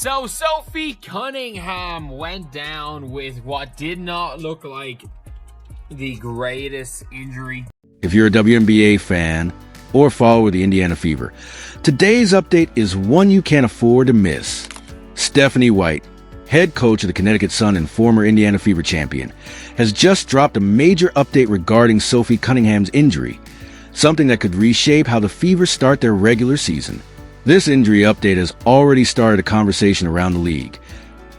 So Sophie Cunningham went down with what did not look like the greatest injury. If you're a WNBA fan or follower of the Indiana Fever, today's update is one you can't afford to miss. Stephanie White, head coach of the Connecticut Sun and former Indiana Fever champion, has just dropped a major update regarding Sophie Cunningham's injury, something that could reshape how the Fever start their regular season. This injury update has already started a conversation around the league.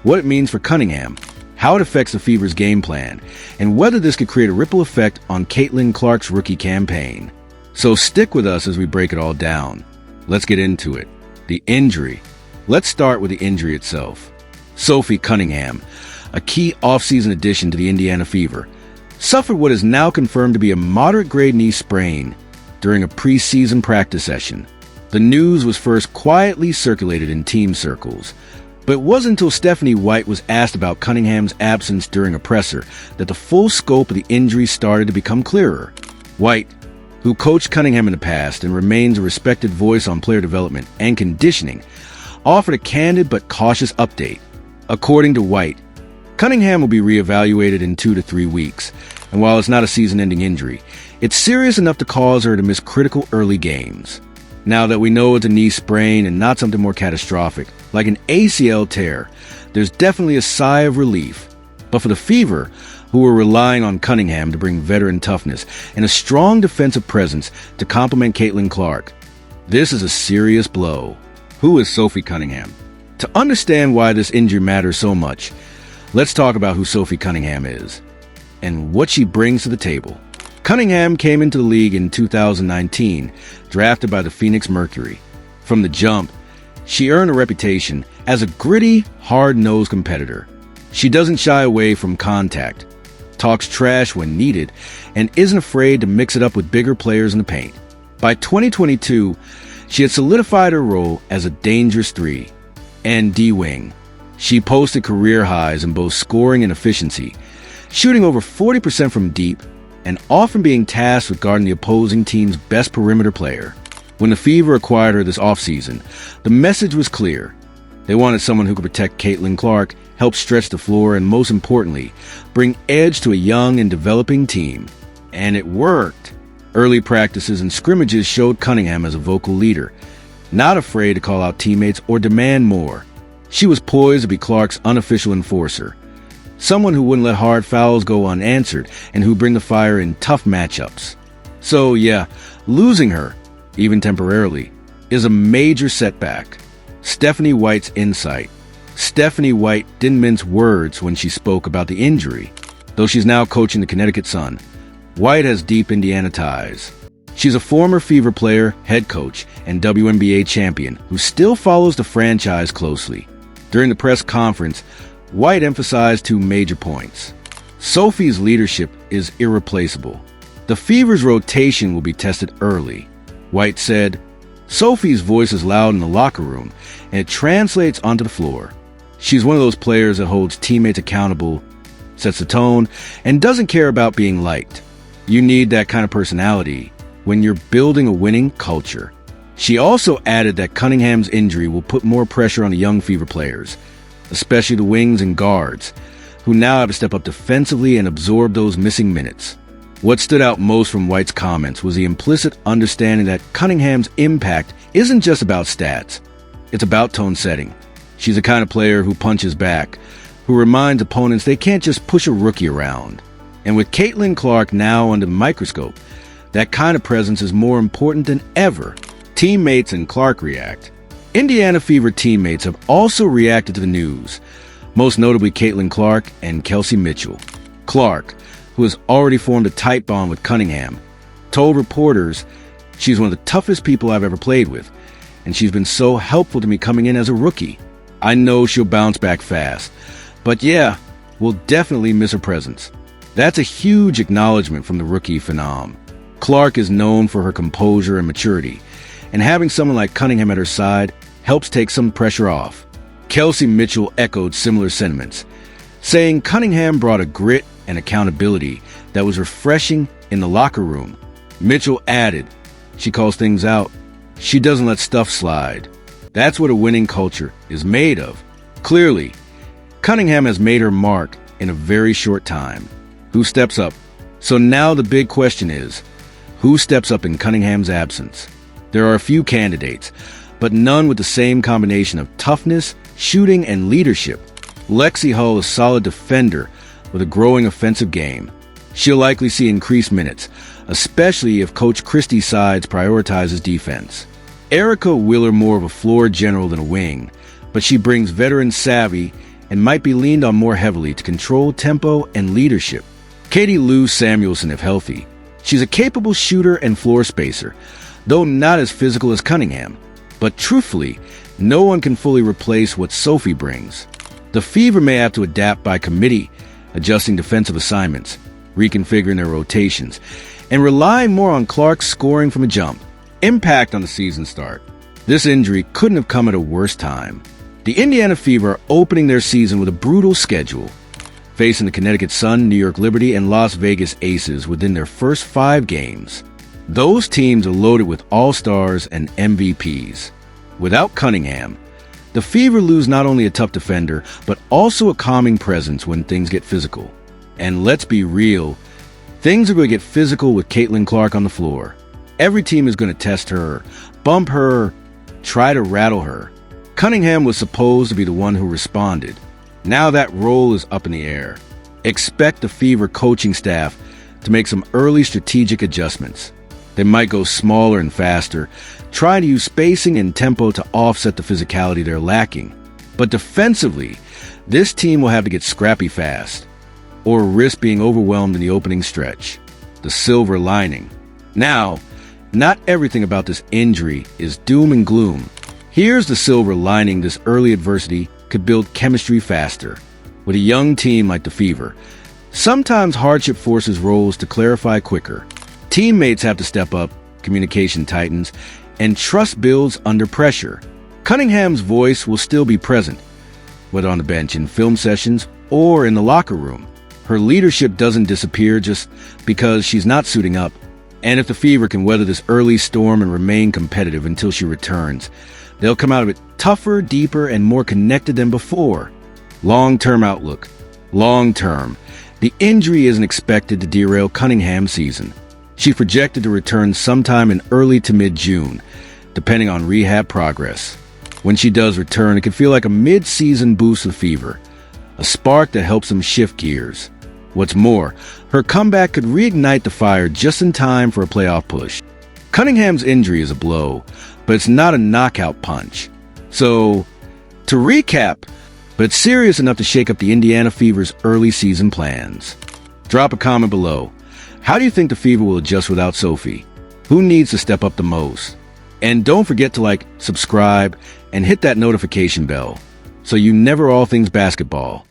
What it means for Cunningham, how it affects the Fever's game plan, and whether this could create a ripple effect on Caitlin Clark's rookie campaign. So stick with us as we break it all down. Let's get into it. The injury. Let's start with the injury itself. Sophie Cunningham, a key offseason addition to the Indiana Fever, suffered what is now confirmed to be a moderate-grade knee sprain during a preseason practice session. The news was first quietly circulated in team circles, but it wasn't until Stephanie White was asked about Cunningham's absence during a presser that the full scope of the injury started to become clearer. White, who coached Cunningham in the past and remains a respected voice on player development and conditioning, offered a candid but cautious update. According to White, Cunningham will be reevaluated in 2 to 3 weeks, and while it's not a season-ending injury, it's serious enough to cause her to miss critical early games. Now that we know it's a knee sprain and not something more catastrophic, like an ACL tear, there's definitely a sigh of relief. But for the Fever, who were relying on Cunningham to bring veteran toughness and a strong defensive presence to complement Caitlin Clark, this is a serious blow. Who is Sophie Cunningham? To understand why this injury matters so much, let's talk about who Sophie Cunningham is and what she brings to the table. Cunningham came into the league in 2019, drafted by the Phoenix Mercury. From the jump, she earned a reputation as a gritty, hard-nosed competitor. She doesn't shy away from contact, talks trash when needed, and isn't afraid to mix it up with bigger players in the paint. By 2022, she had solidified her role as a dangerous 3 and D-wing. She posted career highs in both scoring and efficiency, shooting over 40% from deep, and often being tasked with guarding the opposing team's best perimeter player. When the Fever acquired her this offseason, the message was clear. They wanted someone who could protect Caitlin Clark, help stretch the floor, and most importantly, bring edge to a young and developing team. And it worked. Early practices and scrimmages showed Cunningham as a vocal leader, not afraid to call out teammates or demand more. She was poised to be Clark's unofficial enforcer, someone who wouldn't let hard fouls go unanswered and who bring the fire in tough matchups. So yeah, losing her, even temporarily, is a major setback. Stephanie White's insight. Stephanie White didn't mince words when she spoke about the injury. Though she's now coaching the Connecticut Sun, White has deep Indiana ties. She's a former Fever player, head coach, and WNBA champion who still follows the franchise closely. During the press conference, White emphasized 2 major points. Sophie's leadership is irreplaceable. The Fever's rotation will be tested early. White said, Sophie's voice is loud in the locker room, and it translates onto the floor. She's one of those players that holds teammates accountable, sets the tone, and doesn't care about being liked. You need that kind of personality when you're building a winning culture. She also added that Cunningham's injury will put more pressure on the young Fever players, especially the wings and guards, who now have to step up defensively and absorb those missing minutes. What stood out most from White's comments was the implicit understanding that Cunningham's impact isn't just about stats. It's about tone setting. She's the kind of player who punches back, who reminds opponents they can't just push a rookie around. And with Caitlin Clark now under the microscope, that kind of presence is more important than ever. Teammates and Clark react. Indiana Fever teammates have also reacted to the news, most notably Caitlin Clark and Kelsey Mitchell. Clark, who has already formed a tight bond with Cunningham, told reporters she's one of the toughest people I've ever played with, and she's been so helpful to me coming in as a rookie. I know she'll bounce back fast, but yeah, we'll definitely miss her presence. That's a huge acknowledgement from the rookie phenom. Clark is known for her composure and maturity, and having someone like Cunningham at her side helps take some pressure off. Kelsey Mitchell echoed similar sentiments, saying Cunningham brought a grit and accountability that was refreshing in the locker room. Mitchell added, she calls things out. She doesn't let stuff slide. That's what a winning culture is made of. Clearly, Cunningham has made her mark in a very short time. Who steps up? So now the big question is, who steps up in Cunningham's absence? There are a few candidates, but none with the same combination of toughness, shooting, and leadership. Lexi Hull is a solid defender with a growing offensive game. She'll likely see increased minutes, especially if Coach Christie's sides prioritizes defense. Erica Wheeler more of a floor general than a wing, but she brings veteran savvy and might be leaned on more heavily to control tempo and leadership. Katie Lou Samuelson if healthy. She's a capable shooter and floor spacer, though not as physical as Cunningham. But truthfully, no one can fully replace what Sophie brings. The Fever may have to adapt by committee, adjusting defensive assignments, reconfiguring their rotations, and relying more on Clark's scoring from a jump. Impact on the season start. This injury couldn't have come at a worse time. The Indiana Fever are opening their season with a brutal schedule, facing the Connecticut Sun, New York Liberty, and Las Vegas Aces within their first 5 games. Those teams are loaded with all-stars and MVPs. Without Cunningham, the Fever lose not only a tough defender, but also a calming presence when things get physical. And let's be real, things are going to get physical with Caitlin Clark on the floor. Every team is going to test her, bump her, try to rattle her. Cunningham was supposed to be the one who responded. Now that role is up in the air. Expect the Fever coaching staff to make some early strategic adjustments. They might go smaller and faster, trying to use spacing and tempo to offset the physicality they're lacking. But defensively, this team will have to get scrappy fast, or risk being overwhelmed in the opening stretch. The silver lining. Now, not everything about this injury is doom and gloom. Here's the silver lining: this early adversity could build chemistry faster. With a young team like the Fever, sometimes hardship forces roles to clarify quicker. Teammates have to step up, communication tightens, and trust builds under pressure. Cunningham's voice will still be present, whether on the bench, in film sessions, or in the locker room. Her leadership doesn't disappear just because she's not suiting up. And if the Fever can weather this early storm and remain competitive until she returns, they'll come out of it tougher, deeper, and more connected than before. Long-term outlook. Long-term. The injury isn't expected to derail Cunningham's season. She's projected to return sometime in early to mid-June, depending on rehab progress. When she does return, it can feel like a mid-season boost of Fever, a spark that helps them shift gears. What's more, her comeback could reignite the fire just in time for a playoff push. Cunningham's injury is a blow, but it's not a knockout punch. So, to recap, but it's serious enough to shake up the Indiana Fever's early season plans. Drop a comment below. How do you think the Fever will adjust without Sophie? Who needs to step up the most? And don't forget to like, subscribe, and hit that notification bell so you never all things basketball.